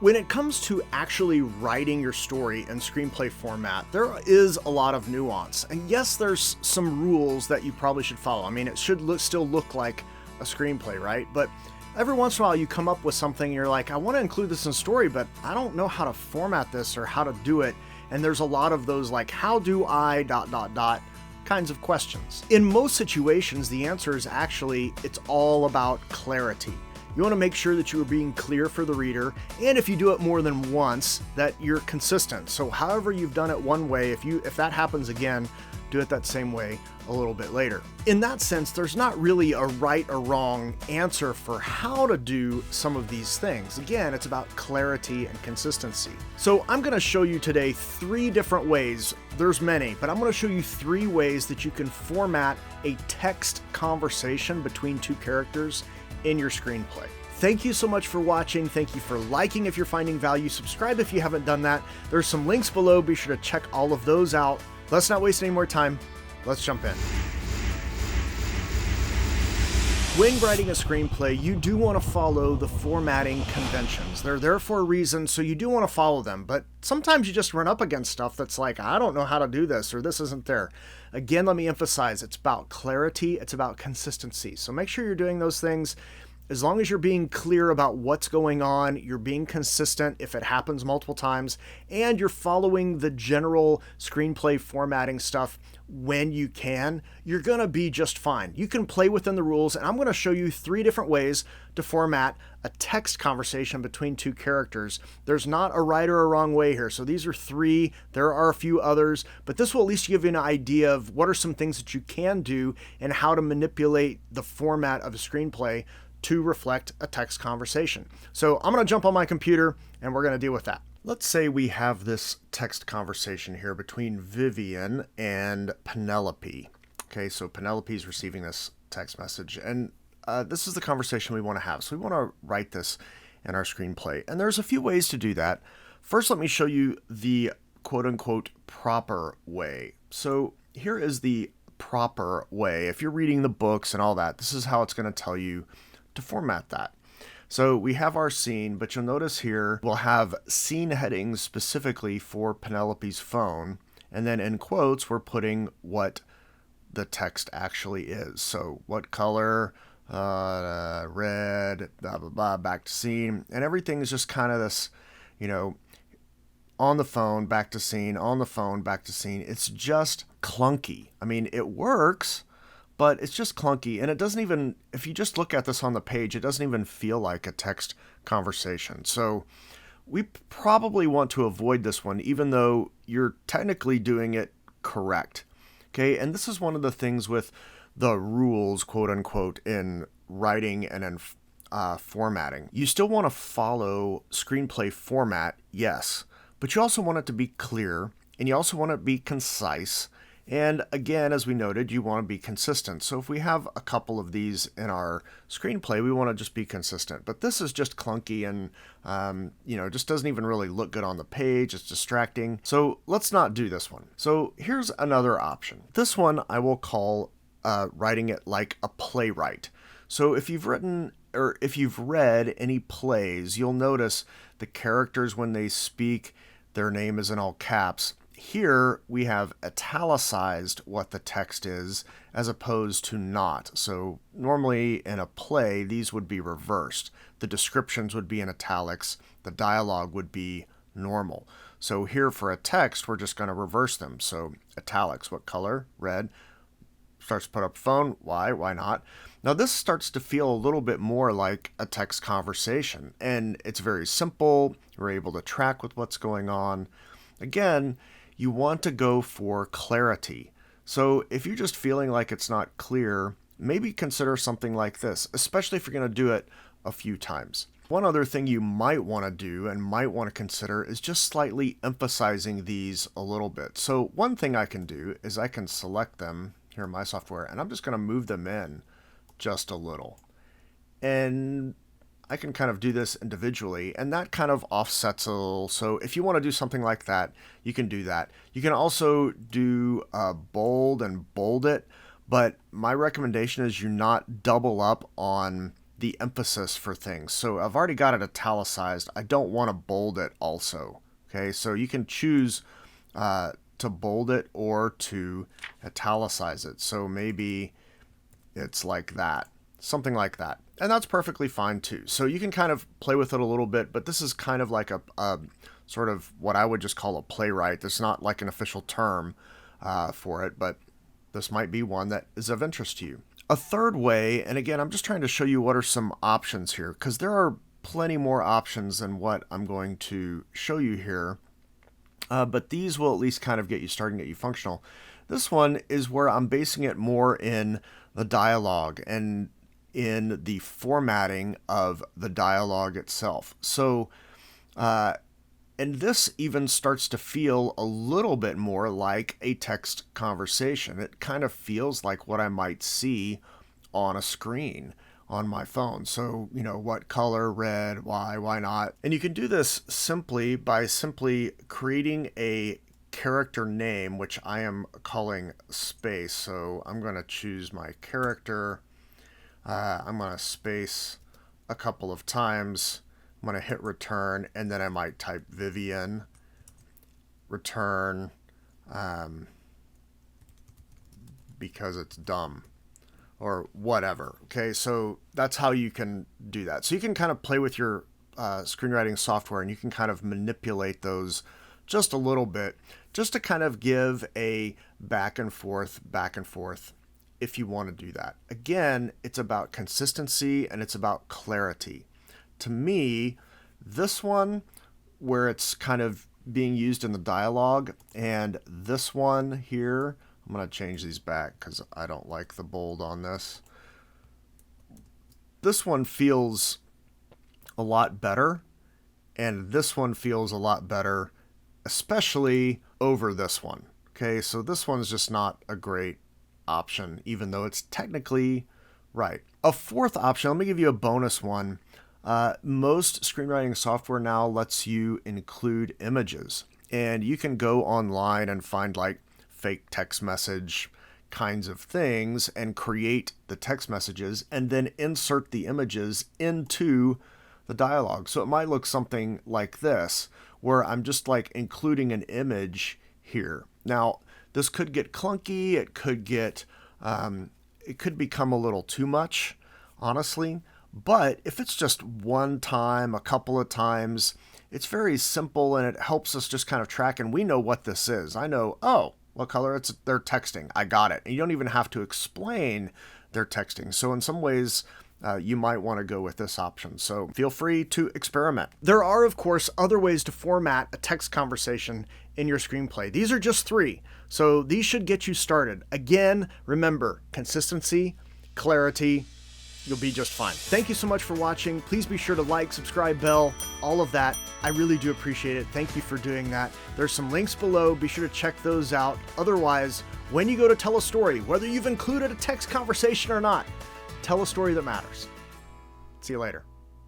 When it comes to actually writing your story in screenplay format, there is a lot of nuance. And yes, there's some rules that you probably should follow. I mean, it should still look like a screenplay, right? But every once in a while you come up with something and you're like, I want to include this in story, but I don't know how to format this or how to do it. And there's a lot of those like, how do I ... kinds of questions. In most situations, the answer is actually, it's all about clarity. You want to make sure that you are being clear for the reader, and if you do it more than once, that you're consistent. So however you've done it one way, if that happens again, do it that same way a little bit later. In that sense, there's not really a right or wrong answer for how to do some of these things. Again, it's about clarity and consistency. So I'm going to show you today 3 different ways. There's many, but I'm going to show you 3 ways that you can format a text conversation between 2 characters in your screenplay. Thank you so much for watching. Thank you for liking if you're finding value. Subscribe if you haven't done that. There's some links below. Be sure to check all of those out. Let's not waste any more time. Let's jump in. When writing a screenplay, you do want to follow the formatting conventions. They're there for a reason, so you do want to follow them. But sometimes you just run up against stuff that's like, I don't know how to do this, or this isn't there. Again, let me emphasize, it's about clarity, it's about consistency. So make sure you're doing those things. As long as you're being clear about what's going on, you're being consistent if it happens multiple times, and you're following the general screenplay formatting stuff when you can, you're going to be just fine. You can play within the rules, and I'm going to show you 3 different ways to format a text conversation between 2 characters. There's not a right or a wrong way here. So these are 3. There are a few others, but this will at least give you an idea of what are some things that you can do and how to manipulate the format of a screenplay to reflect a text conversation. So I'm going to jump on my computer and we're going to deal with that. Let's say we have this text conversation here between Vivian and Penelope. Okay, so Penelope's receiving this text message, and this is the conversation we want to have. So we want to write this in our screenplay, and there's a few ways to do that. First, let me show you the quote-unquote proper way. So here is the proper way. If you're reading the books and all that, this is how it's going to tell you to format that. So we have our scene, but you'll notice here we'll have scene headings specifically for Penelope's phone, and then in quotes we're putting what the text actually is. So what color, red, blah blah blah, back to scene, and everything is just kind of this, on the phone, back to scene, on the phone, back to scene. It's just clunky. I mean, it works, but it's just clunky, and it doesn't even, if you just look at this on the page, it doesn't even feel like a text conversation. So we probably want to avoid this one, even though you're technically doing it correct. Okay, and this is one of the things with the rules, quote unquote, in writing and in formatting. You still want to follow screenplay format, yes, but you also want it to be clear, and you also want it to be concise. And again, as we noted, you want to be consistent. So if we have a couple of these in our screenplay, we want to just be consistent. But this is just clunky and, just doesn't even really look good on the page. It's distracting. So let's not do this one. So here's another option. This one I will call writing it like a playwright. So if you've written or if you've read any plays, you'll notice the characters, when they speak, their name is in all caps. Here we have italicized what the text is as opposed to not. So normally in a play, these would be reversed. The descriptions would be in italics. The dialogue would be normal. So here for a text, we're just going to reverse them. So italics, what color? Red. Starts to put up phone. Why? Why not? Now this starts to feel a little bit more like a text conversation, and it's very simple. You're able to track with what's going on. Again, you want to go for clarity. So if you're just feeling like it's not clear, maybe consider something like this, especially if you're going to do it a few times. One other thing you might want to do and might want to consider is just slightly emphasizing these a little bit. So one thing I can do is I can select them here in my software, and I'm just going to move them in just a little. And I can kind of do this individually, and that kind of offsets a little. So if you want to do something like that, you can do that. You can also do bold and bold it, but my recommendation is you not double up on the emphasis for things. So I've already got it italicized. I don't want to bold it also. Okay, so you can choose to bold it or to italicize it. So maybe it's like that, something like that. And that's perfectly fine too. So you can kind of play with it a little bit, but this is kind of like a sort of what I would just call a playwright. There's not like an official term for it, but this might be one that is of interest to you. A third way, and again, I'm just trying to show you what are some options here, because there are plenty more options than what I'm going to show you here. But these will at least kind of get you started and get you functional. This one is where I'm basing it more in the dialogue and in the formatting of the dialogue itself. So, and this even starts to feel a little bit more like a text conversation. It kind of feels like what I might see on a screen on my phone. So, what color, red, why not? And you can do this simply by creating a character name, which I am calling space. So I'm going to choose my character. I'm going to space a couple of times. I'm going to hit return, and then I might type Vivian, return, because it's dumb, or whatever. Okay, so that's how you can do that. So you can kind of play with your screenwriting software, and you can kind of manipulate those just a little bit, just to kind of give a back and forth, if you want to do that. Again, it's about consistency and it's about clarity. To me, this one, where it's kind of being used in the dialogue, and this one here, I'm going to change these back because I don't like the bold on this. This one feels a lot better, and this one feels a lot better, especially over this one. Okay, so this one's just not a great option, even though it's technically right. A fourth option, let me give you a bonus one. Most screenwriting software now lets you include images, and you can go online and find like fake text message kinds of things and create the text messages and then insert the images into the dialogue. So it might look something like this, where I'm just like including an image here. Now, this could get clunky. It could get, it could become a little too much, honestly. But if it's just one time, a couple of times, it's very simple, and it helps us just kind of track, and we know what this is. I know, oh, what color they're texting. I got it. And you don't even have to explain their texting. So in some ways, you might want to go with this option. So feel free to experiment. There are, of course, other ways to format a text conversation in your screenplay. These are just 3. So these should get you started. Again, remember, consistency, clarity, you'll be just fine. Thank you so much for watching. Please be sure to like, subscribe, bell, all of that. I really do appreciate it. Thank you for doing that. There's some links below. Be sure to check those out. Otherwise, when you go to tell a story, whether you've included a text conversation or not, tell a story that matters. See you later.